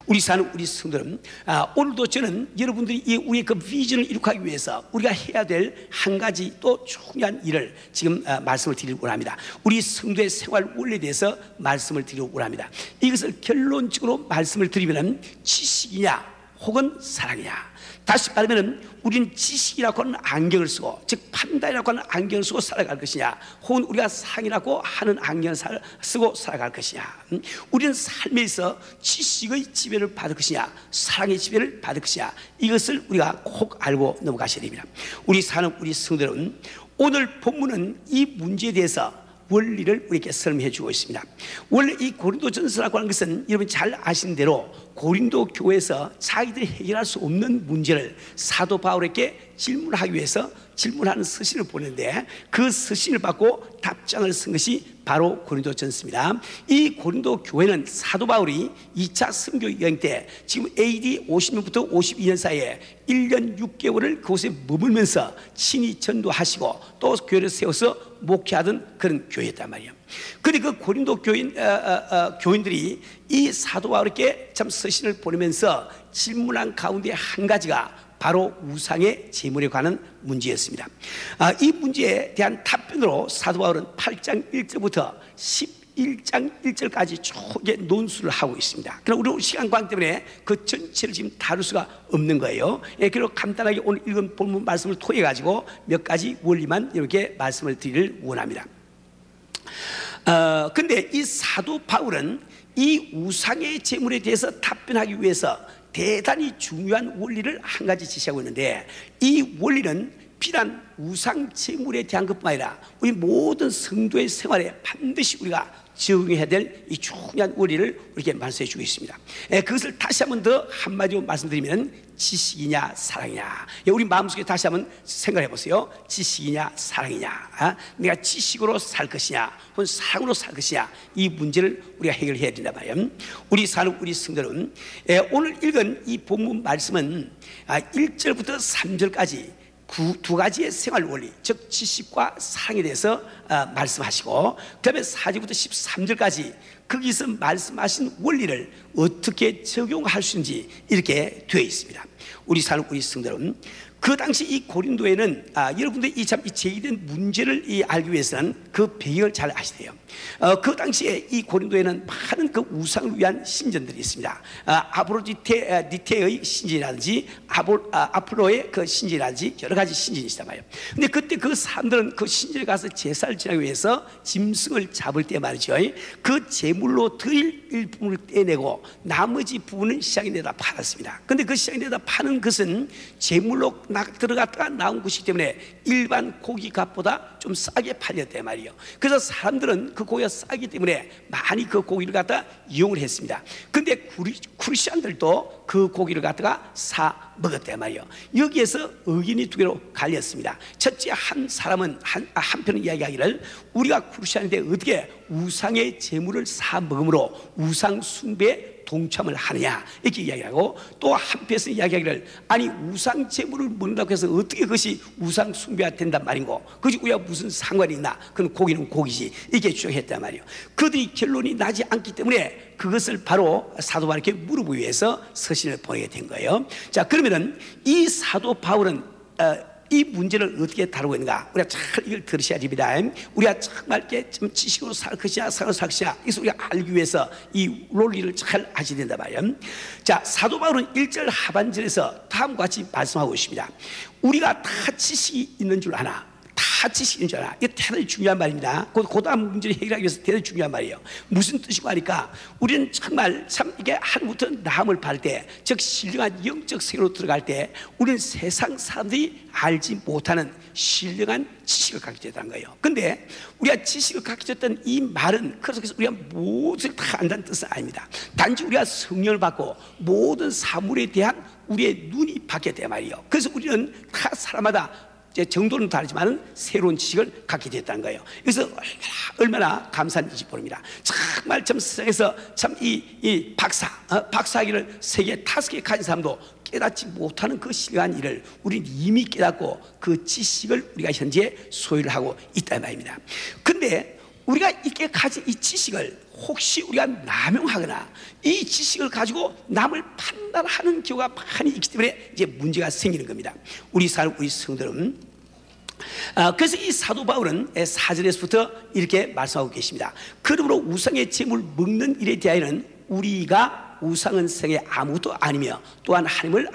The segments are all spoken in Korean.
우리 사는 우리 성도는 오늘도 저는 여러분들이 우리의 그 비전을 이룩하기 위해서 우리가 해야 될 한 가지 또 중요한 일을 지금 말씀을 드리려고 합니다. 우리 성도의 생활 원리에 대해서 말씀을 드리려고 합니다. 이것을 결론적으로 말씀을 드리면 지식이냐 혹은 사랑이냐. 다시 말하면 우리는 지식이라고 하는 안경을 쓰고, 즉 판단이라고 하는 안경을 쓰고 살아갈 것이냐, 혹은 우리가 사랑이라고 하는 안경을 쓰고 살아갈 것이냐. 우리는 삶에 있어 지식의 지배를 받을 것이냐, 사랑의 지배를 받을 것이냐, 이것을 우리가 꼭 알고 넘어가셔야 됩니다. 우리 사는 우리 성도들은 오늘 본문은 이 문제에 대해서 원리를 우리에게 설명해 주고 있습니다. 원래 이 고린도전서라고 하는 것은 여러분 잘 아시는 대로 고린도 교회에서 자기들이 해결할 수 없는 문제를 사도 바울에게 질문하기 위해서 질문하는 서신을 보냈는데, 그 서신을 받고 답장을 쓴 것이 바로 고린도전서입니다. 이 고린도 교회는 사도 바울이 2차 선교 여행 때 지금 AD 50년부터 52년 사이에 1년 6개월을 그곳에 머물면서 친히 전도하시고 또 교회를 세워서 목회하던 그런 교회였단 말이에요. 그런데 그 고린도 교인들이 이 사도 바울에게 참 서신을 보내면서 질문한 가운데 한 가지가 바로 우상의 제물에 관한 문제였습니다. 이 문제에 대한 답변으로 사도 바울은 8장 1절부터 11장 1절까지 초기에 논술을 하고 있습니다. 그럼 우리 시간 관계 때문에 그 전체를 지금 다룰 수가 없는 거예요. 그리고 간단하게 오늘 읽은 본문 말씀을 통해 가지고 몇 가지 원리만 이렇게 말씀을 드리를 원합니다. 근데 이 사도 바울은 이 우상의 제물에 대해서 답변하기 위해서 대단히 중요한 원리를 한 가지 제시하고 있는데, 이 원리는 비단 우상 제물에 대한 것뿐만 아니라 우리 모든 성도의 생활에 반드시 우리가 적용해야 될 이 중요한 원리를 우리에게 말씀해 주고 있습니다. 그것을 다시 한번 더 한마디로 말씀드리면 지식이냐 사랑이냐. 우리 마음속에 다시 한번 생각해 보세요. 지식이냐 사랑이냐. 내가 지식으로 살 것이냐 혹은 사랑으로 살 것이냐, 이 문제를 우리가 해결해야 된단 말이에요. 우리 사는 우리 성도는 오늘 읽은 이 본문 말씀은 1절부터 3절까지 두 가지의 생활 원리, 즉 지식과 사랑에 대해서 말씀하시고, 그 다음에 4절부터 13절까지 거기서 말씀하신 원리를 어떻게 적용할 수 있는지 이렇게 되어 있습니다. 우리 사는 우리 성도는 그 당시 이 고린도에는 여러분들이 이 제기된 문제를 알기 위해서는 그 배경을 잘 아셔야 돼요. 그 당시에 이 고린도에는 많은 그 우상을 위한 신전들이 있습니다. 아브로디테의 신전이라든지 아폴로의 그 신전이라든지 여러 가지 신전이 있단 말이에요. 근데 그때 그 사람들은 그 신전에 가서 제사를 지내기 위해서 짐승을 잡을 때 말이죠, 그 제물로 드릴 일부분을 떼내고 나머지 부분은 시장에 내다 팔았습니다. 근데 그 시장에 내다 파는 것은 제물로 들어갔다가 나온 것이기 때문에 일반 고기 값보다 좀 싸게 팔렸단 말이에요. 그래서 사람들은 그 고기가 싸기 때문에 많이 그 고기를 갖다 이용을 했습니다. 근데 크리스천들도 그 고기를 갖다가 사 먹었단 말이에요. 여기에서 의견이 두 개로 갈렸습니다. 첫째, 한 사람은 한편은 이야기하기를 우리가 크리스천인데 어떻게 우상의 제물을 사 먹음으로 우상 숭배에 동참을 하느냐, 이렇게 이야기하고, 또 한편에서 이야기하기를 아니 우상 제물을 먹는다고 해서 어떻게 그것이 우상 숭배가 된단 말인고, 그것이 우리가 무슨 상관이 있나, 그건 고기는 고기지, 이렇게 주장했단 말이에요. 그들이 결론이 나지 않기 때문에 그것을 바로 사도 바울에게 물어보기 위해서 서신을 보내게 된 거예요. 자, 그러면은 이 사도 바울은 이 문제를 어떻게 다루고 있는가, 우리가 잘 이걸 들으셔야 됩니다. 우리가 정말 좀 지식으로 살 것이냐 사랑으로 살 것이냐, 이것을 우리가 알기 위해서 이 논리를 잘 아셔야 된단 말이에요. 자, 사도 바울은 1절 하반절에서 다음과 같이 말씀하고 있습니다. 우리가 다 지식이 있는 줄 아나, 다 지식인 줄 알아. 이게 대단히 중요한 말입니다. 그 다음 문제를 해결하기 위해서 대단히 중요한 말이에요. 무슨 뜻이고 하니까 우리는 정말 참 이게 하늘부터 나음을 받을 때, 즉 신령한 영적 세계로 들어갈 때 우리는 세상 사람들이 알지 못하는 신령한 지식을 갖게 됐다는 거예요. 근데 우리가 지식을 갖게 됐다는 이 말은 그래서 우리가 모든 다 안다는 뜻은 아닙니다. 단지 우리가 성령을 받고 모든 사물에 대한 우리의 눈이 바뀌었단 말이에요. 그래서 우리는 다 사람마다 정도는 다르지만 새로운 지식을 갖게 됐다는 거예요. 그래서 얼마나 감사한 일인지 모릅니다. 정말 참 세상에서 참 이 박사학위를 3개, 5개 가진 사람도 깨닫지 못하는 그 신령한 일을 우리는 이미 깨닫고 그 지식을 우리가 현재 소유를 하고 있다는 말입니다. 근데 우리가 이렇게 가진 이 지식을 혹시 우리가 남용하거나 이 지식을 가지고 남을 판단하는 경우가 많이 있기 때문에 이제 문제가 생기는 겁니다. 우리 성도들은 그래서 이 사도 바울은 4절에서부터 이렇게 말씀하고 계십니다. 그러므로 우상의 제물 먹는 일에 대하여는 우리가 우상은 생에 아무것도 아니며 또한 하나님은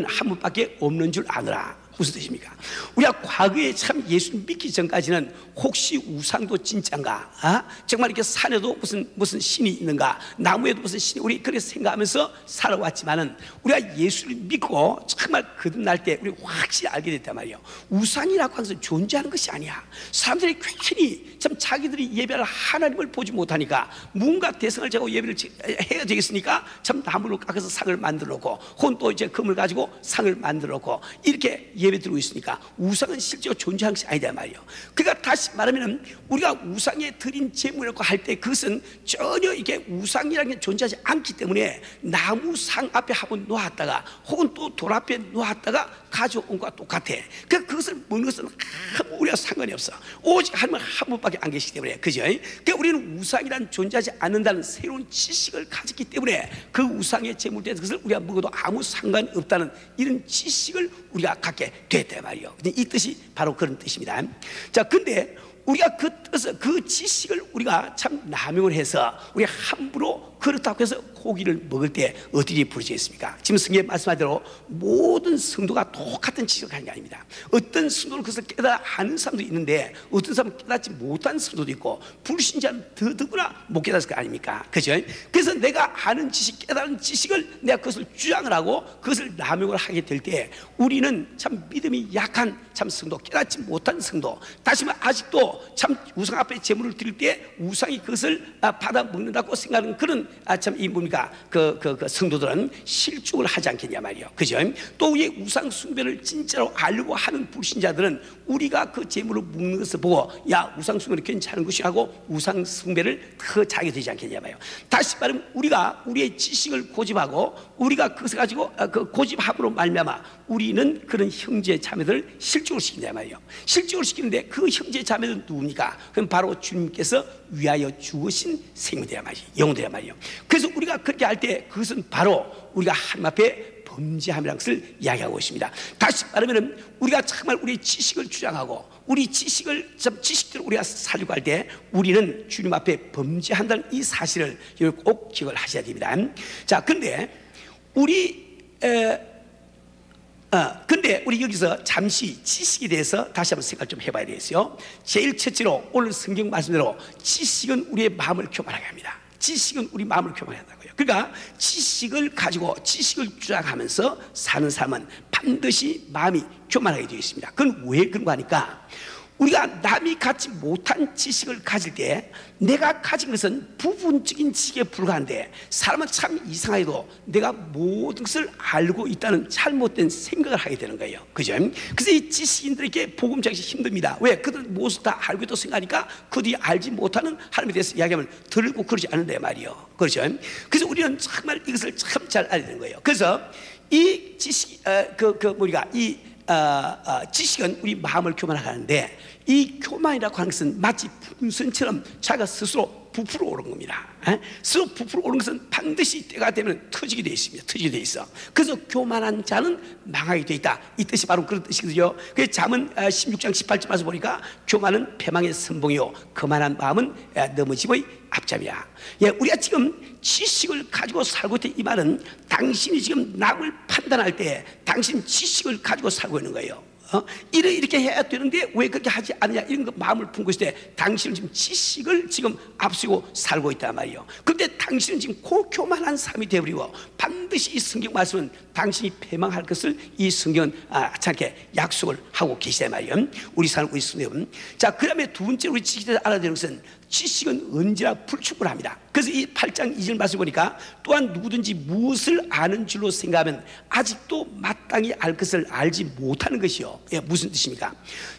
한 분밖에 없는 줄 아노라. 무슨 뜻입니까? 우리가 과거에 참 예수 믿기 전까지는 혹시 우상도 진짜인가? 정말 이렇게 산에도 무슨 신이 있는가? 나무에도 무슨 신이, 우리 그렇게 생각하면서 살아왔지만은 우리가 예수를 믿고 정말 거듭날 때 우리 확실히 알게 됐단 말이에요. 우상이라고 하는 것은 존재하는 것이 아니야. 사람들이 괜히 참 자기들이 예배할 하나님을 보지 못하니까 뭔가 대성을 재고 예배를 해야 되겠으니까 참 나무를 깎아서 상을 만들어 놓고 혹은 또 이제 금을 가지고 상을 만들어 놓고 이렇게 예배 드리고 있으니까 우상은 실제로 존재하는 것이 아니다 말이에요. 그러니까 다시 말하면 우리가 우상에 드린 제물이라고 할 때 그것은 전혀 이게 우상이라는 게 존재하지 않기 때문에 나무 상 앞에 한번 놓았다가 혹은 또 돌 앞에 놓았다가 가져온 것과 똑같아. 그러니까 그것을 먹는 것은 아무 우리가 상관이 없어. 오직 하나님은 한 분밖에 안 계시기 때문에, 그죠? 그러니까 우리는 우상이란 존재하지 않는다는 새로운 지식을 가졌기 때문에 그 우상의 제물된 것을 우리가 먹어도 아무 상관이 없다는 이런 지식을 우리가 갖게 됐단 말이에요. 이 뜻이 바로 그런 뜻입니다. 자, 근데 우리가 그 뜻을, 그 지식을 우리가 참 남용을 해서 우리 함부로 그렇다고 해서 고기를 먹을 때 어떻게 부르짖습니까? 지금 성경에 말씀한 대로 모든 성도가 똑같은 지식을 가진 게 아닙니다. 어떤 성도는 그것을 깨달아 아는 사람도 있는데 어떤 사람은 깨닫지 못한 성도도 있고 불신자는 더더구나 못 깨달을 거 아닙니까? 그죠? 그래서 내가 아는 지식, 깨달은 지식을 내가 그것을 주장을 하고 그것을 남용을 하게 될 때 우리는 참 믿음이 약한 참 성도, 깨닫지 못한 성도, 다시 말해 아직도 참 우상 앞에 제물을 드릴 때 우상이 그것을 받아 먹는다고 생각하는 그런 참 이 뭡니까 그 성도들은 실족을 하지 않겠냐 말이에요. 그죠? 또 우리의 우상 숭배를 진짜로 알고 하는 불신자들은 우리가 그 제물을 먹는 것을 보고 야 우상 숭배는 괜찮은 것이 하고 우상 숭배를 더 자게 되지 않겠냐 말이에요. 다시 말하면 우리가 우리의 지식을 고집하고 우리가 그것을 가지고 그 고집함으로 말미암아 우리는 그런 형제 자매들을 실족을 시킨다 말이에요. 실족을 시키는데 그 형제 자매들은 누굽니까? 그럼 바로 주님께서 위하여 죽으신 생명이란 말이에요. 영혼이란 말이에요. 그래서 우리가 그렇게 할 때 그것은 바로 우리가 하나님 앞에 범죄함이라는 것을 이야기하고 있습니다. 다시 말하면 우리가 정말 우리의 지식을 주장하고 우리 지식대로 우리가 살려고 할 때 우리는 주님 앞에 범죄한다는 이 사실을 꼭 기억을 하셔야 됩니다. 자, 근데 근데 우리 여기서 잠시 지식에 대해서 다시 한번 생각 좀 해봐야 되겠어요. 제일 첫째로 오늘 성경 말씀대로 지식은 우리의 마음을 교만하게 합니다. 지식은 우리 마음을 교만하게 한다고요. 그러니까 지식을 가지고 지식을 주장하면서 사는 사람은 반드시 마음이 교만하게 되어 있습니다. 그건 왜 그런가 하니까 우리가 남이 갖지 못한 지식을 가질 때 내가 가진 것은 부분적인 지식에 불과한데 사람은 참 이상하게도 내가 모든 것을 알고 있다는 잘못된 생각을 하게 되는 거예요. 그죠? 그래서 이 지식인들에게 복음 전하기 힘듭니다. 왜? 그들은 무엇을 다 알고 있다고 생각하니까 그들이 알지 못하는 하나님에 대해서 이야기하면 들고 그러지 않는데 말이에요. 그렇죠? 그래서 우리는 정말 이것을 참 잘 알아야 되는 거예요. 그래서 이 지식, 지식은 우리 마음을 교만하게 하는데 이 교만이라고 하는 것은 마치 풍선처럼 자기가 스스로 부풀어 오른 겁니다. 스스로 부풀어 오른 것은 반드시 때가 되면 터지게 되어 있습니다. 터지게 되어 있어. 그래서 교만한 자는 망하게 되어 있다. 이 뜻이 바로 그런 뜻이거든요. 그래서 잠언 16장 18절에서 보니까 교만은 패망의 선봉이요 거만한 마음은 넘어짐의 앞잡이야. 예, 우리가 지금 지식을 가지고 살고 있는 이 말은 당신이 지금 남을 판단할 때 당신 지식을 가지고 살고 있는 거예요. 이렇게 해야 되는데 왜 그렇게 하지 않느냐 이런 거 마음을 품고 있을 때 당신은 지금 지식을 지금 앞세우고 살고 있단 말이에요. 그런데 당신은 지금 교만한 사람이 되어버리고 반드시 이 성경 말씀은 당신이 패망할 것을 이 성경은 참게 약속을 하고 계시단 말이에요. 우리 사람 우리 성경. 자, 그 다음에 두 번째 우리 지식에 대해서 알아야 되는 것은 지식은 언제나 불충분합니다. 그래서 이 8장 2절 말씀 보니까 또한 누구든지 무엇을 아는 줄로 생각하면 아직도 마땅히 알 것을 알지 못하는 것이요. 예, 무슨 뜻입니까?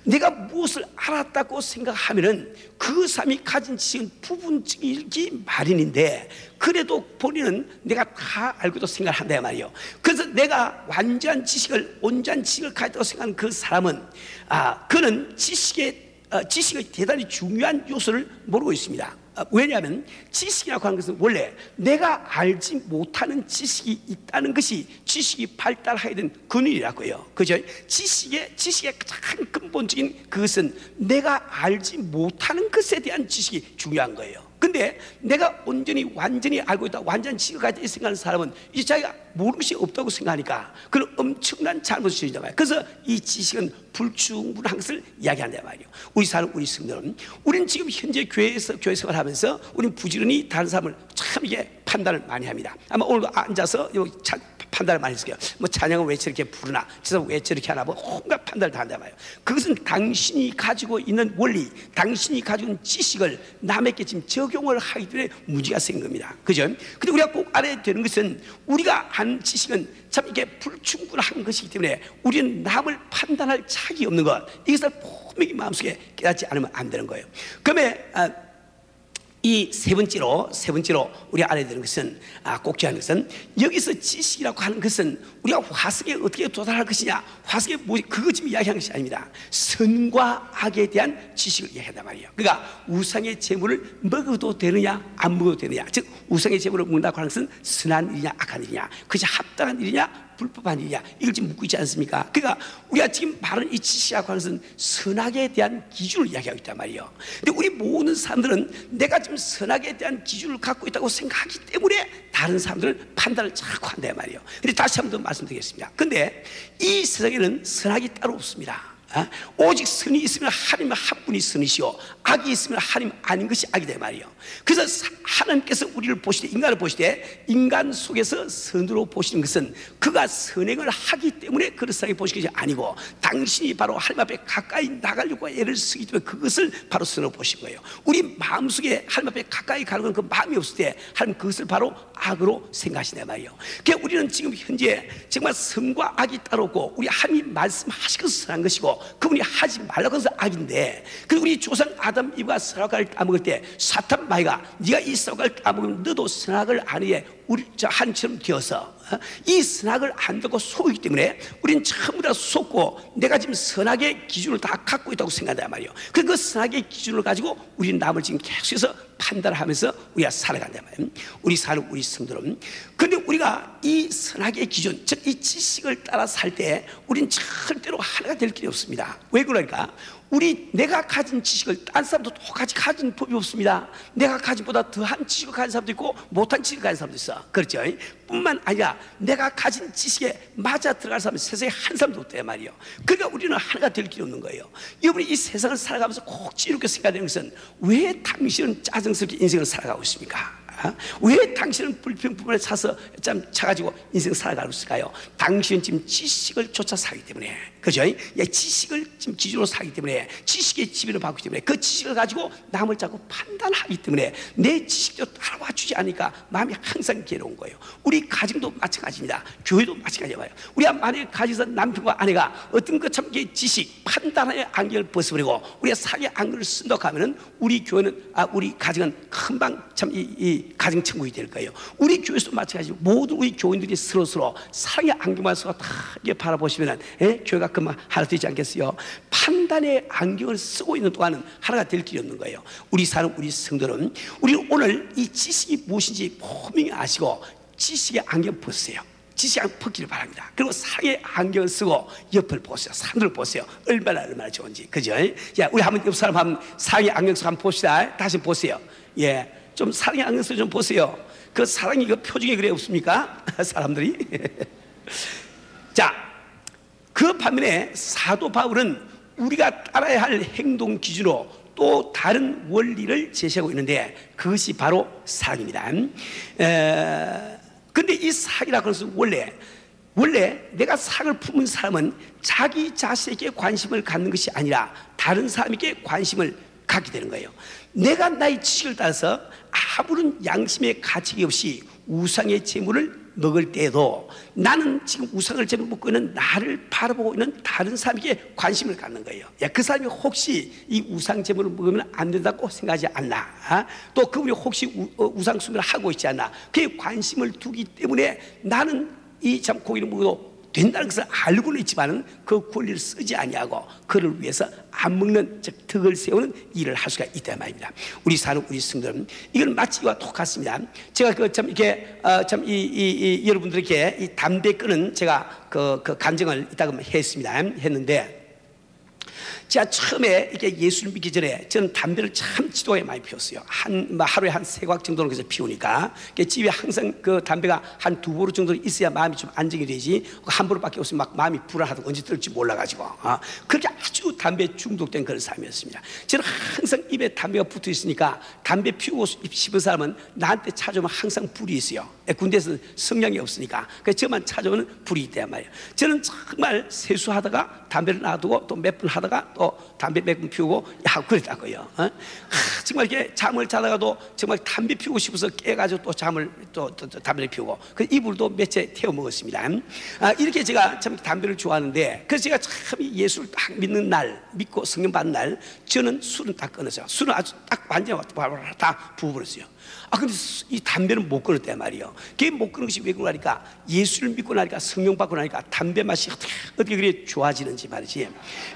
내가 무엇을 알았다고 생각하면은 그 사람이 가진 지식은 부분적이기 마련인데 그래도 본인은 내가 다 알고도 생각을 한다 말이에요. 그래서 내가 완전한 지식을 온전한 지식을 가졌다고 생각하는 그 사람은 그는 지식에 지식의 대단히 중요한 요소를 모르고 있습니다. 왜냐하면 지식이라고 하는 것은 원래 내가 알지 못하는 지식이 있다는 것이 지식이 발달하게 된 근원이라고요. 그죠? 지식의 가장 근본적인 그것은 내가 알지 못하는 것에 대한 지식이 중요한 거예요. 근데 내가 완전히 알고 있다, 완전히 지식을 가지고 생각하는 사람은 이제 자기가 모르는 것이 없다고 생각하니까 그런 엄청난 잘못을 저지른단 말이에요. 그래서 이 지식은 불충분한 것을 이야기한단 말이에요. 우리 성도는 우리는 지금 현재 교회 생활을 하면서 우리는 부지런히 다른 사람을 참 이게 판단을 많이 합니다. 아마 오늘도 앉아서 판단을 많이 했어요. 뭐 찬양을 왜 저렇게 부르나, 저서 왜 저렇게 하나, 뭐 온갖 판단을 다 한단 말이에요. 그것은 당신이 가지고 있는 원리, 당신이 가지고 있는 지식을 남에게 지금 적용을 하기 때문에 문제가 생긴 겁니다. 그죠? 근데 우리가 꼭 알아야 되는 것은 우리가 아는 지식은 참 이게 불충분한 것이기 때문에 우리는 남을 판단할 자격이 없는 것, 이것을 분명히 마음속에 깨닫지 않으면 안 되는 거예요. 그러면 이 세 번째로 우리가 알아야 되는 것은, 꼭 기억하는 것은, 여기서 지식이라고 하는 것은 우리가 화석에 어떻게 도달할 것이냐, 화석에 뭐지, 그거 지금 이야기하는 것이 아닙니다. 선과 악에 대한 지식을 이야기한단 말이에요. 그러니까 우상의 제물을 먹어도 되느냐 안 먹어도 되느냐, 즉 우상의 제물을 먹는다고 하는 것은 선한 일이냐 악한 일이냐, 그것이 합당한 일이냐 불법한 일이냐, 이걸 지금 묻고 있지 않습니까? 그러니까 우리가 지금 말하는 이 지식이라고 하는 것은 선악에 대한 기준을 이야기하고 있단 말이에요. 근데 우리 모든 사람들은 내가 지금 선악에 대한 기준을 갖고 있다고 생각하기 때문에 다른 사람들은 판단을 자꾸 한단 말이에요. 근데 다시 한 번 더 말씀드리겠습니다. 근데 이 세상에는 선악이 따로 없습니다. 오직 선이 있으면 하나님은 한 분이 선이시오, 악이 있으면 하나님 아닌 것이 악이다 말이에요. 그래서 하나님께서 우리를 보실 때, 인간을 보실 때, 인간 속에서 선으로 보시는 것은 그가 선행을 하기 때문에 그렇게 보시는 것이 아니고, 당신이 바로 하나님 앞에 가까이 나가려고 애를 쓰기 때문에 그것을 바로 선으로 보신 거예요. 우리 마음속에 하나님 앞에 가까이 가는 건 그 마음이 없을 때 하나님 그것을 바로 악으로 생각하시단 말이에요. 그러니까 우리는 지금 현재 정말 선과 악이 따로 없고, 우리 하나님 말씀하시고 선한 것이고, 그분이 하지 말라고 해서 악인데, 그리고 우리 조상 아담 이브가 선악과를 따먹을 때 사탄 마귀가 네가 이 선악과를 따먹으면 너도 선악을 아니에 우리 하나님처럼 되어서 이 선악을 안 듣고 속이기 때문에 우리는 전부 다 속고 내가 지금 선악의 기준을 다 갖고 있다고 생각한단 말이에요. 그 선악의 기준을 가지고 우리는 남을 지금 계속해서 판단하면서 우리가 살아간단 말이에요. 우리 성도는. 그런데 우리가 이 선악의 기준, 즉 이 지식을 따라 살 때 우리는 절대로 하나가 될 길이 없습니다. 왜 그러니까? 내가 가진 지식을 딴 사람도 똑같이 가진 법이 없습니다. 내가 가진 보다 더한 지식을 가진 사람도 있고 못한 지식을 가진 사람도 있어. 그렇죠? 뿐만 아니라 내가 가진 지식에 맞아 들어갈 사람이 세상에 한 사람도 없단 말이에요. 그러니까 우리는 하나가 될 길이 없는 거예요. 여러분이 이 세상을 살아가면서 꼭 지루하게 생각하는 것은, 왜 당신은 짜증스럽게 인생을 살아가고 있습니까? 왜 당신은 불평불만에 차가지고 인생 살아가고 있을까요? 당신은 지금 지식을 쫓아 살기 때문에, 그죠? 지식을 지금 기준으로 살기 때문에, 지식의 지배를 받기 때문에, 그 지식을 가지고 남을 자꾸 판단하기 때문에 내 지식대로 따라와 주지 않으니까 마음이 항상 괴로운 거예요. 우리 가정도 마찬가지입니다. 교회도 마찬가지예요. 우리가 만약에 가정에서 남편과 아내가 어떤 지식, 판단의 안경을 벗어버리고 우리가 사랑의 안경을 쓴다고 하면은 우리 교회는, 우리 가정은 금방 참 이 가정천국이 될 거예요. 우리 교회에서도 마찬가지고, 모든 우리 교인들이 서로 사랑의 안경만 써서 다 이렇게 바라보시면은 교회가 금방 하나 되지 않겠어요? 판단의 안경을 쓰고 있는 동안은 하나가 될 길이 없는 거예요. 우리 성도는, 우리는 오늘 이 지식이 무엇인지 분명히 아시고 지식의 안경 벗으세요. 지식의 안경 벗기를 바랍니다. 그리고 사랑의 안경을 쓰고 옆을 보세요. 사람들을 보세요. 얼마나 좋은지. 그죠? 자, 우리 한번 옆 사람 한번 사랑의 안경 쓰고 한번 봅시다. 다시 보세요. 좀 사랑의 안경 쓰고 좀 보세요. 그 사랑이 그 표정이 그래 없습니까? 사람들이. 자, 그 반면에 사도 바울은 우리가 따라야 할 행동 기준으로 또 다른 원리를 제시하고 있는데, 그것이 바로 사랑입니다. 근데 이 사랑이라고 해서 원래 내가 사랑을 품은 사람은 자기 자신에게 관심을 갖는 것이 아니라 다른 사람에게 관심을 갖게 되는 거예요. 내가 나의 지식을 따라서 아무런 양심의 가책이 없이 우상의 제물을 먹을 때에도 나는 지금 우상을 제물 먹고 있는 나를 바라보고 있는 다른 사람에게 관심을 갖는 거예요. 그 사람이 혹시 이 우상 제물을 먹으면 안 된다고 생각하지 않나? 또 그분이 혹시 우상 숭배를 하고 있지 않나? 그에 관심을 두기 때문에 나는 이 참 고기를 먹어도 된다는 것을 알고는 있지만은 그 권리를 쓰지 아니하고 그를 위해서 안 먹는, 즉 덕을 세우는 일을 할 수가 있다 말입니다. 우리 사는 우리 성도는 이건 마치 이와 똑같습니다. 제가 그 참 이렇게 여러분들에게 이 담배 끊은 제가 그 간증을 이따금 했는데, 제가 처음에 이렇게 예수를 믿기 전에 저는 담배를 참 지도에 많이 피웠어요. 하루에 한 3곽 정도는 그래서 피우니까 집에 항상 그 담배가 한 2보루 정도 있어야 마음이 좀 안정이 되지, 한 보루밖에 없으면 막 마음이 불안하고 언제 뜰지 몰라가지고 그렇게 아주 담배에 중독된 그런 삶이었습니다. 저는 항상 입에 담배가 붙어 있으니까 담배 피우고 싶은 사람은 나한테 찾아오면 항상 불이 있어요. 군대에서 성량이 없으니까. 그래서 저만 찾아오면 불이 있단 말이에요. 저는 정말 세수하다가 담배를 놔두고 또 몇 분 하다가 또 담배 몇 분 피우고 그랬다고요. 정말 이렇게 잠을 자다가도 정말 담배 피우고 싶어서 깨가지고 또 담배를 피우고 그 이불도 몇 채 태워 먹었습니다. 이렇게 제가 참 담배를 좋아하는데, 그래서 제가 참 예수를 딱 믿는 날, 믿고 성령 받는 날, 저는 술은 딱 끊었어요. 술은 아주 딱 완전히 다 부어버렸어요. 근데 이 담배는 못 끊었단 말이에요. 그게 못 끊은 것이 왜 그러니까 예수를 믿고 나니까, 성령 받고 나니까 담배 맛이 어떻게 그렇게 좋아지는지 말이지.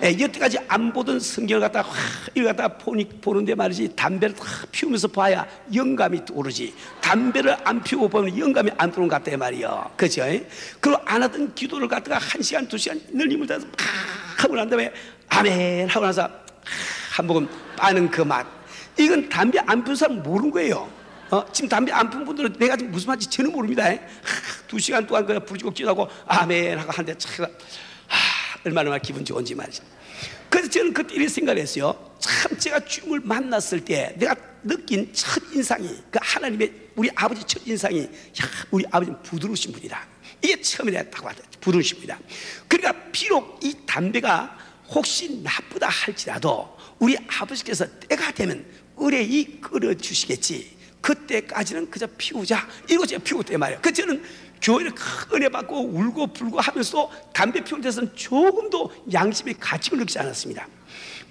여태까지 안 보던 성경을 갖다가 이걸 갖다가 보는데 말이지, 담배를 딱 피우면서 봐야 영감이 오르지, 담배를 안 피우고 보면 영감이 안 들어오는 것 같단 말이에요. 그렇죠? 그리고 안 하던 기도를 갖다가 1시간 2시간 늘 힘을 다해서 하고 난 다음에 아멘 하고 나서 한 모금 빠는 그 맛, 이건 담배 안 피운 사람 모르는 거예요. 지금 담배 안 피운 분들은 내가 지금 무슨 말인지 저는 모릅니다. 2시간 동안 그냥 부르짖고 기도하고 아멘 하고 하는데 참 얼마나 기분 좋은지 말이죠. 그래서 저는 그때 이런 생각을 했어요. 참 제가 주님을 만났을 때 내가 느낀 첫 인상이, 그 하나님의 우리 아버지 첫 인상이, 우리 아버지는 부드러우신 분이다. 이게 처음에 내가 딱 왔다. 부드러우신 분이다. 그러니까 비록 이 담배가 혹시 나쁘다 할지라도 우리 아버지께서 때가 되면 의뢰히 끌어주시겠지, 그때까지는 그저 피우자, 이러고 제가 피우고 때 말이에요. 그래서 저는 교회를 큰 은혜 받고 울고 불고 하면서도 담배 피우는 데서는 조금도 양심의 가책을 느끼지 않았습니다.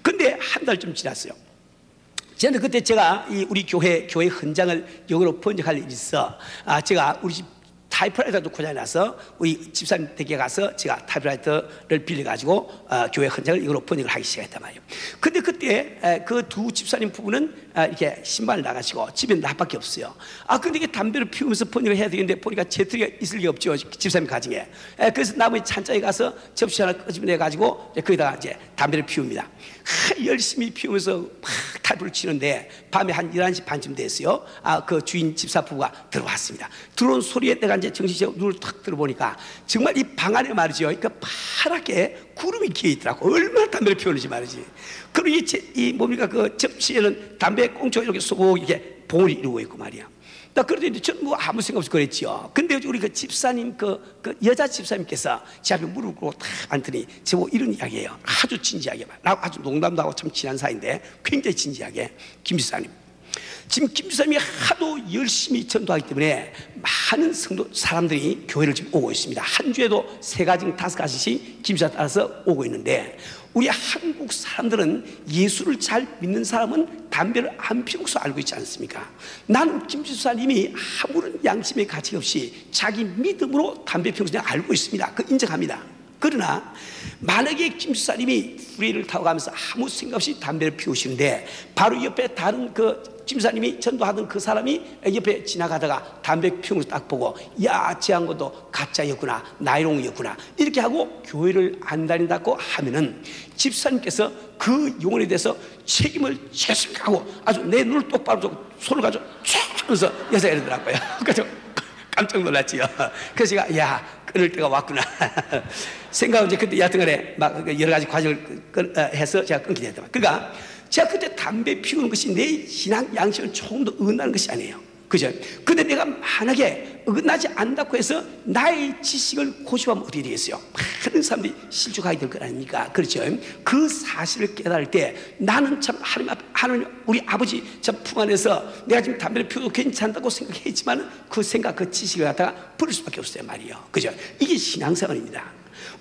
근데 한 달쯤 지났어요. 저는 그때 제가 우리 교회 헌장을 영어로 번역할 일이 있어. 제가 우리 집 타이프라이터도 고장나서 우리 집사님 댁에 가서 제가 타이프라이터를 빌려가지고 교회 헌장을 이걸로 번역을 하기 시작했단 말이에요. 근데 그때 그 두 집사님 부부는 이렇게 신발을 나가시고 집에 나밖에 없어요. 근데 이게 담배를 피우면서 번역을 해야 되는데 보니까 재떨이가 있을 리 없죠, 집사님 가정에. 그래서 나머지 찬장에 가서 접시 하나 끄집어내가지고 거기다가 이제 담배를 피웁니다. 열심히 피우면서 막 타이프를 치는데 밤에 한 11시 반쯤 됐어요. 그 주인 집사 부부가 들어왔습니다. 들어온 소리에 내가 이제 정신적으로 눈을 탁 들어보니까 정말 이 방 안에 말이죠, 그러니까 파랗게 구름이 기어 있더라고. 얼마나 담배를 피우는지 말이지. 그리고 이 뭡니까, 그 접시에는 담배 꽁초가 이렇게 쏙 이렇게 봉을 이루고 있고 말이야. 나 그러더니 저는 뭐 아무 생각 없이 그랬지요. 근데 우리 그 집사님, 그 여자 집사님께서 제 앞에 무릎을 꿇고 탁 앉더니 저보고 이런 이야기예요. 아주 진지하게, 나하고 아주 농담도 하고 참 친한 사이인데 굉장히 진지하게, 김 집사님, 지금 김 집사님이 하도 열심히 전도하기 때문에 많은 성도 사람들이 교회를 지금 오고 있습니다. 한 주에도 3가지 5가지씩 김 집사 따라서 오고 있는데, 우리 한국 사람들은 예수를 잘 믿는 사람은 담배를 안 피우고서 알고 있지 않습니까? 나는 김 집사님이 아무런 양심의 가치 없이 자기 믿음으로 담배 피우고서 그냥 알고 있습니다. 그 인정합니다. 그러나 만약에 김 집사님이 프리를 타고 가면서 아무 생각 없이 담배를 피우시는데 바로 옆에 다른 그 집사님이 전도하던 그 사람이 옆에 지나가다가 담배 피우는 걸 딱 보고, 야, 쟤 한 것도 가짜였구나, 나이롱이었구나, 이렇게 하고 교회를 안 다닌다고 하면은 집사님께서 그 영혼에 대해서 책임을 졌습니까?하고 아주 내 눈을 똑바로 두고 손을 가지고 촥 하면서 여자가 이러더라고요. 그래서 깜짝 놀랐지요. 그래서 제가 야, 끊을 때가 왔구나 생각은 이제 그때 여하튼간에 막 여러 가지 과정을 해서 제가 끊게 됐단 말이에요. 그러니까 제가 그때 담배 피우는 것이 내 신앙 양심을 조금 더 어긋나는 것이 아니에요. 그죠? 근데 내가 만약에 어긋나지 않다고 해서 나의 지식을 고집하면 어떻게 되겠어요? 많은 사람들이 실족하게 될 것 아닙니까? 그렇죠? 그 사실을 깨달을 때 나는 참 하나님 우리 아버지 참 품 안에서 내가 지금 담배를 피워도 괜찮다고 생각했지만 그 생각, 그 지식을 갖다가 버릴 수밖에 없어요 말이에요. 그죠? 이게 신앙생활입니다.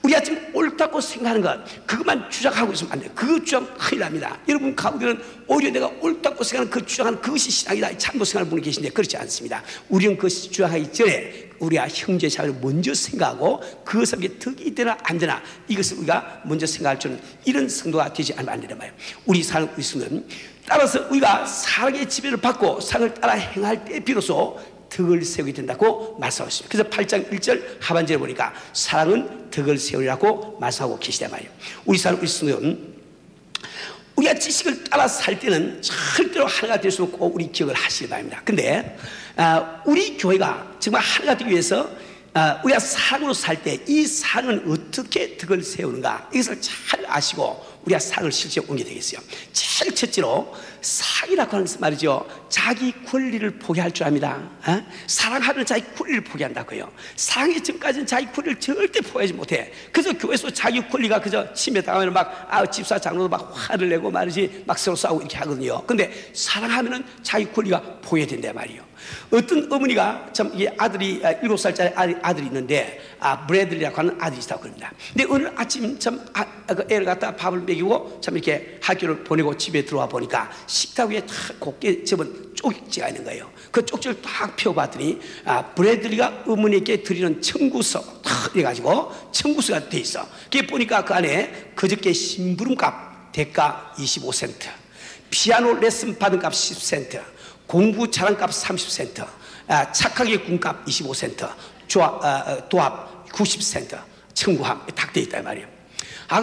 우리가 지금 옳다고 생각하는 것, 그것만 주장하고 있으면 안 돼요. 그 주장 큰일 납니다. 여러분 가운데는 오히려 내가 옳다고 생각하는 그 주장하는 그것이 신앙이다, 참고 생각하는 분이 계신데 그렇지 않습니다. 우리는 그 주장하기 전에 우리가 형제 자매를 먼저 생각하고 그것을 덕이 되나 안 되나 이것을 우리가 먼저 생각할 줄은 이런 성도가 되지 않으면 안 되는 말이에요. 우리 사는 우리 성도는 따라서 우리가 사랑의 지배를 받고 사랑을 따라 행할 때 비로소 덕을 세우게 된다고 말씀하고 있습니다. 그래서 8장 1절 하반절에 보니까 사랑은 덕을 세우리라고 말씀하고 계시단 말이에요. 우리 사는 우리 성도는 우리가 지식을 따라 살 때는 절대로 하나가 될 수 없고 우리 기억을 하시기 바랍니다. 근데 우리 교회가 정말 하나가 되기 위해서 우리가 사랑으로 살 때 이 사랑은 어떻게 덕을 세우는가 이것을 잘 아시고 우리가 사랑을 실제로 옮게 되겠어요. 제일 첫째로 사랑이라고 하는 것은 말이죠, 자기 권리를 포기할 줄 압니다. 사랑하면 자기 권리를 포기한다고요. 사랑이 전까지는 자기 권리를 절대 포기하지 못해. 그래서 교회에서 자기 권리가 그저 침해당하면 막 집사 장로도 막 화를 내고 말이지 막 서로 싸우고 이렇게 하거든요. 근데 사랑하면은 자기 권리가 포기해야 된단 말이에요. 어떤 어머니가 참 이게 아들이 7살짜리 아들이 있는데 브래들리라고 하는 아들이 있다고 그럽니다. 근데 오늘 아침 참 그 애를 갖다 밥을 먹이고 참 이렇게 학교를 보내고 집에 들어와 보니까 식탁 위에 탁 곱게 접은 쪽지가 있는 거예요. 그 쪽지를 딱 펴봤더니 브래들리가 어머니에게 드리는 청구서 탁 해가지고 청구서가 돼 있어. 그게 보니까 그 안에 그저께 심부름값 대가 25센트, 피아노 레슨 받은 값 10센트, 공부 잘한 값 30센트, 착하게 군 값 25센트, 도합 90센트 청구함 딱 돼 있단 말이에요.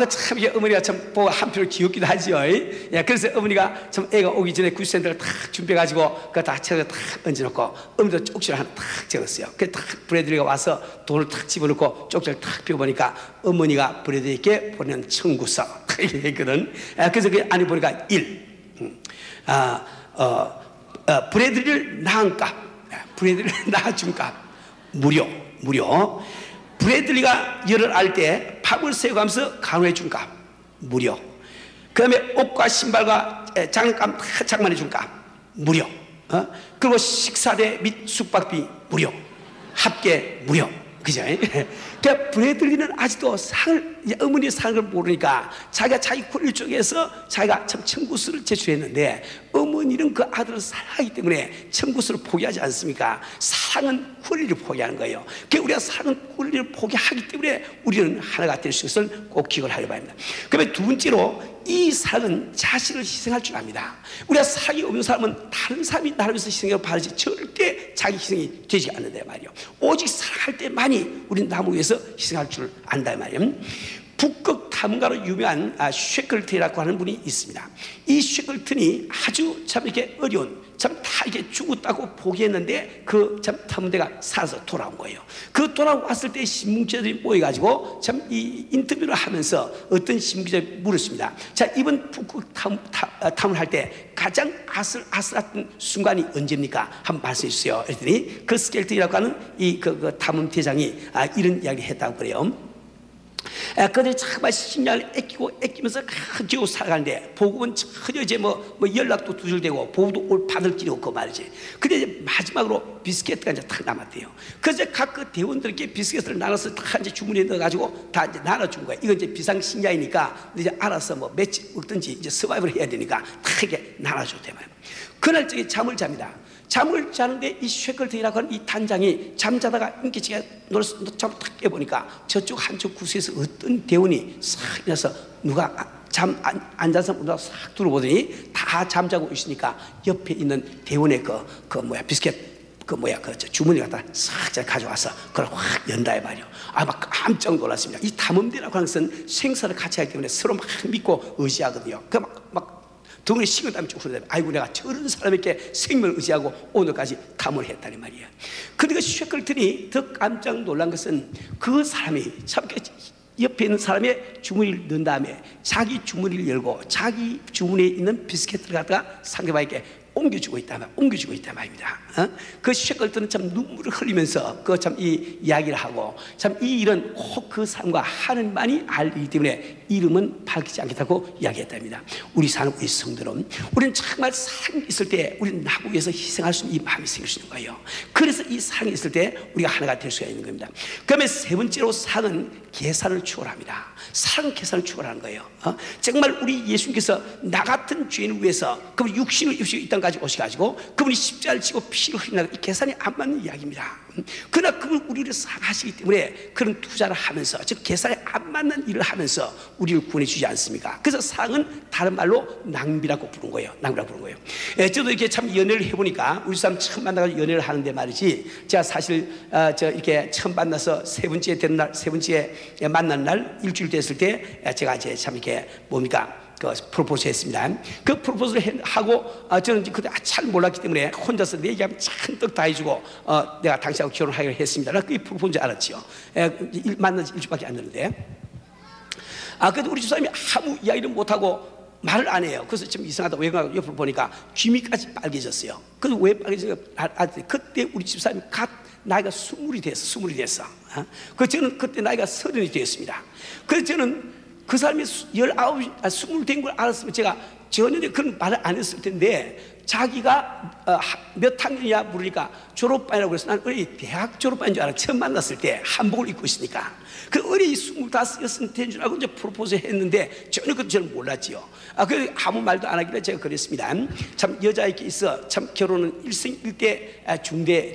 참 이게 어머니가 참 보고 한편으로 귀엽기도 하죠. 그래서 어머니가 참 애가 오기 전에 90센트를 탁 준비해가지고 그거 다 책을 탁 얹어놓고 어머니도 쪽지를 하나 탁 적었어요. 그래서 탁 브래들리가 와서 돈을 탁 집어넣고 쪽지를 탁 펴보니까 어머니가 브래들리에게 보내는 청구서 이렇게 했거든. 그래서 그 안에 보니까 1. 브래들리를 낳은 값, 브래들리를 낳아준 값 무료. 브래들리가 열을 알 때 밥을 세워가면서 간호해 준 값 무료. 그 다음에 옷과 신발과 장난감 장만해 준 값 무료. 그리고 식사대 및 숙박비 무료. 합계 무료. 그죠? 그러니까 브래들리는 아직도 어머니의 사랑을 모르니까 자기가 자기 권리 쪽에서 자기가 참 청구서를 제출했는데 어머니는 그 아들을 사랑하기 때문에 청구서를 포기하지 않습니까? 사랑은 권리를 포기하는 거예요. 그러니까 우리가 사랑은 권리를 포기하기 때문에 우리는 하나가 될 수 있을 것을 꼭 기억을 하려 합니다. 그러면 두 번째로 이 사랑은 자신을 희생할 줄 압니다. 우리가 사랑이 없는 사람은 다른 사람이 나를 위해서 희생을 바라지 절대 자기 희생이 되지 않는다 말이에요. 오직 사랑할 때만이 우리는 남을 위해서 희생할 줄 안다 말이에요. 북극 탐험가로 유명한 쉐클튼이라고 하는 분이 있습니다. 이 쉐클튼이 아주 참 이렇게 어려운 참 다 이렇게 죽었다고 포기했는데 그 참 탐험대가 살아서 돌아온 거예요. 그 돌아왔을 때 신문기자들이 모여가지고 참 이 인터뷰를 하면서 어떤 신문기자들이 물었습니다. 자, 이번 북극 탐험을 할 때 가장 아슬아슬했던 순간이 언제입니까? 한번 말씀해 주세요. 그랬더니 그 스켈튼이라고 하는 그 탐험대장이 이런 이야기를 했다고 그래요. 그들이 정말 신앙을 아끼면서 가지고 살아가는데 복음은 전혀 이제 뭐 연락도 두절되고 보고도 받을 길이 없고 말이지. 근데 이제 마지막으로 비스켓가 이제 탁 남았대요. 그래서 각 그 대원들에게 비스켓을 나눠서 다 이제 주문에 넣어가지고 다 이제 나눠준 거예요. 이건 이제 비상식량이니까 이제 알아서 뭐 며칠 먹든지 이제 서바이벌 해야 되니까 다 이렇게 나눠줬대 말이에요. 그날 저기 잠을 잡니다. 잠을 자는데 이 쉐클튼이라고 하는 이 단장이 잠자다가 인기치게 잠을 탁 깨보니까 저쪽 한쪽 구석에서 어떤 대원이 싹 일어나서 누가 잠 안 잔 사람 싹 들어보더니 다 잠자고 있으니까 옆에 있는 대원의 비스켓 그 주머니 갖다 싹 가져와서 그걸 확 연다 이 말이요. 막 깜짝 놀랐습니다. 이 탐험대라고 하는 것은 생사를 같이 하기 때문에 서로 막 믿고 의지하거든요. 그 막 덩어리 식은땀이 쭉 흐르다. 아이고 내가 저런 사람에게 생명을 의지하고 오늘까지 탐험을 했다니 말이야. 근데 그 쉐클튼이 더 깜짝 놀란 것은 그 사람이 참 옆에 있는 사람의 주머니를 넣은 다음에 자기 주머니를 열고 자기 주머니에 있는 비스켓을 갖다가 상대방에게 옮겨주고 있단 말입니다. 그 쉐클튼은 참 눈물을 흘리면서 그 참 이 이야기를 하고 참 이 일은 꼭 그 사람과 하나님만이 알기 때문에 이름은 밝히지 않겠다고 이야기했답니다. 우리 사는 우리 성도는 우리는 정말 사랑이 있을 때 우리는 나고 위해서 희생할 수 있는 이 마음이 생길 수 있는 거예요. 그래서 이 사랑이 있을 때 우리가 하나가 될 수가 있는 겁니다. 그다음에 세 번째로 사랑은 계산을 초월합니다. 사랑 계산을 초월하는 거예요. 정말 우리 예수님께서 나 같은 죄인을 위해서 그분 육신을 입시고 이 땅까지 오셔가지고 그분이 십자가를 지고 피를 흘린다는 이 계산이 안 맞는 이야기입니다. 그러나 그분 우리를 사랑하시기 때문에 그런 투자를 하면서 즉 계산에 안 맞는 일을 하면서 우리를 구원해 주지 않습니까? 그래서 사랑은 다른 말로 낭비라고 부른 거예요. 낭비라고 부른 거예요. 저도 이렇게 참 연애를 해보니까 우리 사람 처음 만나서 연애를 하는데 말이지, 제가 사실 이렇게 처음 만나서 세 번째 되는 날, 세 번째 만난 날 일주일 됐을 때 제가 이제 참 이렇게 뭡니까? 그 프로포즈 했습니다. 그 프로포즈를 하고 저는 그때 잘 몰랐기 때문에 혼자서 내 얘기하면 잔뜩 다 해주고 내가 당신하고 결혼하기로 했습니다. 나 그게 프로포즈인 줄 알았죠. 만난 지 일주일밖에 안 됐는데 그래도 우리 집사람이 아무 이야기를 못하고 말을 안 해요. 그래서 좀 이상하다. 왜 그런가 옆으로 보니까 귀미까지 빨개졌어요. 그래서 왜 빨개졌는가? 그때 우리 집사람이 갓 나이가 20이 됐어. 그래서 저는 그때 나이가 30이 되었습니다. 그래서 저는 그 사람이 20 된 걸 알았으면 제가 전혀 그런 말을 안 했을 텐데, 자기가 몇 학년이냐 물으니까 졸업반이라고 그래서 난 어린이 대학 졸업반인 줄 알아. 처음 만났을 때 한복을 입고 있으니까. 그 어린이 25, 6 된 줄 알고 이제 프로포즈 했는데 전혀 그건 저는 몰랐지요. 그래서 아무 말도 안 하길래 제가 그랬습니다. 참 여자에게 있어 참 결혼은 일생일대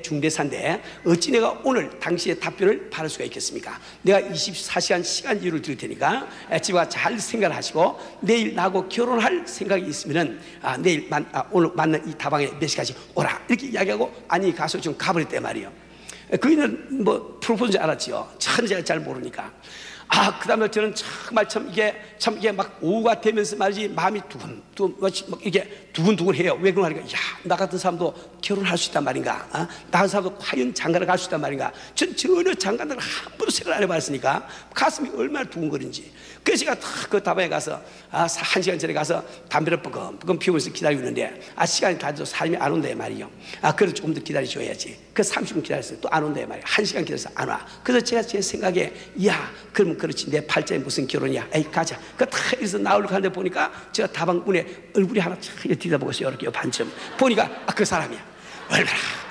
중대사인데 어찌 내가 오늘 당시의 답변을 받을 수가 있겠습니까? 내가 24시간 시간 이유를 드릴 테니까 집에 가서 잘 생각하시고 내일 나하고 결혼할 생각이 있으면은 내일 오늘 만난 이 다방에 몇 시까지 오라 이렇게 이야기하고 아니 가서 좀 가버렸단 말이에요. 그이는 뭐 프로포즈인 줄 알았지요. 제가 잘 모르니까. 그 다음에 저는 정말 참 이게 막 오후가 되면서 말이지 마음이 두근두근 해요. 왜 그러냐니까, 나 같은 사람도 결혼할 수 있단 말인가? 나 같은 사람도 과연 장가를 갈 수 있단 말인가? 전 전혀 장가를 한 번도 생각을 안 해봤으니까 가슴이 얼마나 두근거린지. 그래서 제가 그 다방에 가서 1시간 전에 가서 담배를 뻐끔뻐끔 피우면서 기다리고 있는데 시간이 다 돼서 사람이 안 온다 말이에요. 그래도 조금 더 기다려줘야지. 그 30분 기다렸어요. 또 안 온다 말이에요. 1시간 기다려서 안 와. 그래서 제가 제 생각에 그러면 그렇지 내 팔자에 무슨 결혼이야. 에이 가자. 그래서 나오려고 하는데 보니까 제가 다방 문에 얼굴이 하나 뒤다보고 있어요. 이렇게 반쯤 보니까 그 사람이야.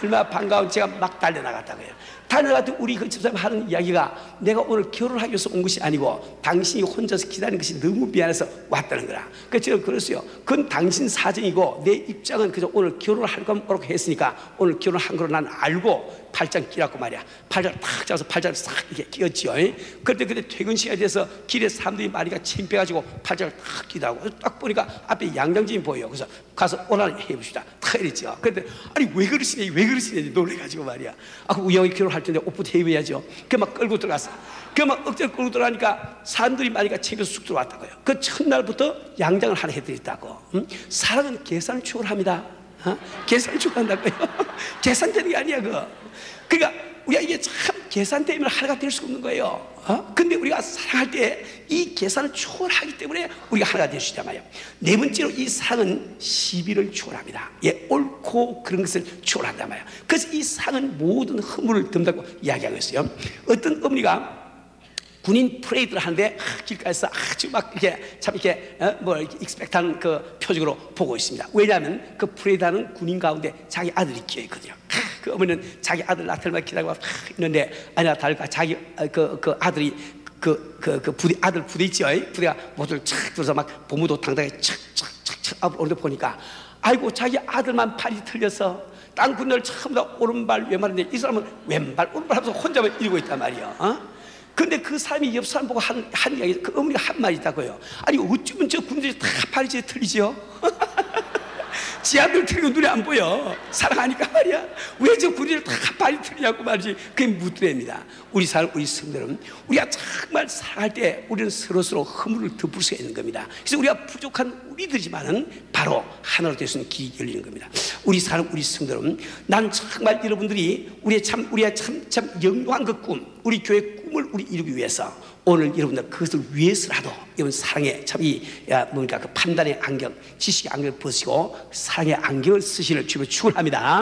얼마나 반가운. 제가 막 달려나갔다고요. 달려나갔더니 우리 그 집사람 하는 이야기가 내가 오늘 결혼하기 위해서 온 것이 아니고 당신이 혼자서 기다리는 것이 너무 미안해서 왔다는 거라. 그래서 제가 그랬어요. 그건 당신 사정이고 내 입장은 그저 오늘 결혼을 할 거면 오라고 했으니까 오늘 결혼한 걸 난 알고 팔짱 끼라고 말이야. 팔짱을 탁 잡아서 팔짱을 싹 이렇게 끼었지요. 그때 퇴근 시간이 돼서 길에 사람들이 마리가 침빼가지고 팔짱을 탁 끼더라고. 딱 보니까 앞에 양장님이 보여요. 그래서 가서 오라니 해봅시다. 탁 이랬죠. 그런데 아니 왜 그러시냐 놀래가지고 말이야. 우영이 결혼할 텐데 옷부터 해입어야죠. 그 막 끌고 들어갔어. 그 막 억지로 끌고 들어가니까 사람들이 마리가 챙겨서 쑥 들어왔다고요. 그 첫날부터 양장을 하나 해드렸다고. 사랑은 계산을 초월합니다. 계산을 초월한다고요. 계산되는 게 아니야 그거. 그러니까 우리가 이게 참 계산 때문에 하나가 될 수 없는 거예요. 근데 우리가 사랑할 때 이 계산을 초월하기 때문에 우리가 하나가 될 수 있단 말이에요. 네 번째로 이 사랑은 시비를 초월합니다. 옳고 그런 것을 초월한단 말이에요. 그래서 이 사랑은 모든 허물을 덮는다고 이야기하고 있어요. 어떤 어머니가 군인 프레이드를 하는데 길가에서 아주 막 이렇게 참 이렇게 익스펙트한 그 표정으로 보고 있습니다. 왜냐하면 그 프레이드하는 군인 가운데 자기 아들이 끼어 있거든요. 그 어머니는 자기 아들 나타날만 기다리고 있는데 아니야 달까 자기 그 아들이 부대 아들 부대 있죠. 부대가 모두를 착 들어서 막 보무도 당당하게 착착착착 오는데 보니까 아이고 자기 아들만 팔이 틀려서 딴 군대를 처음 다 오른발 왼발인데 이 사람은 왼발 오른발 하면서 혼자만 이러고 있단 말이에요. 근데 그 사람이 옆 사람 보고 한 이야기, 그 어머니가 한 말이 있다고요. 아니 어쩌면 저 군대들이 다 팔이 제 틀리지요? 지 아들 틀리고 눈에 안 보여. 사랑하니까 말이야. 왜 저 군대를 다 팔이 틀리냐고 말이지. 그게 무드입니다. 우리 성도는 우리가 정말 사랑할 때 우리는 서로서로 허물을 덮을 수가 있는 겁니다. 그래서 우리가 부족한 우리들이지만은 바로 하나로 될 수 있는 길이 열리는 겁니다. 우리 성도는 난 정말 여러분들이 우리의 참 영롱한 그 꿈, 우리 교회 꿈을 우리 이루기 위해서 오늘 여러분들 그것을 위해서라도 여러분 사랑의 그 판단의 안경, 지식의 안경을 벗으시고 사랑의 안경을 쓰시는 주님을 축원합니다.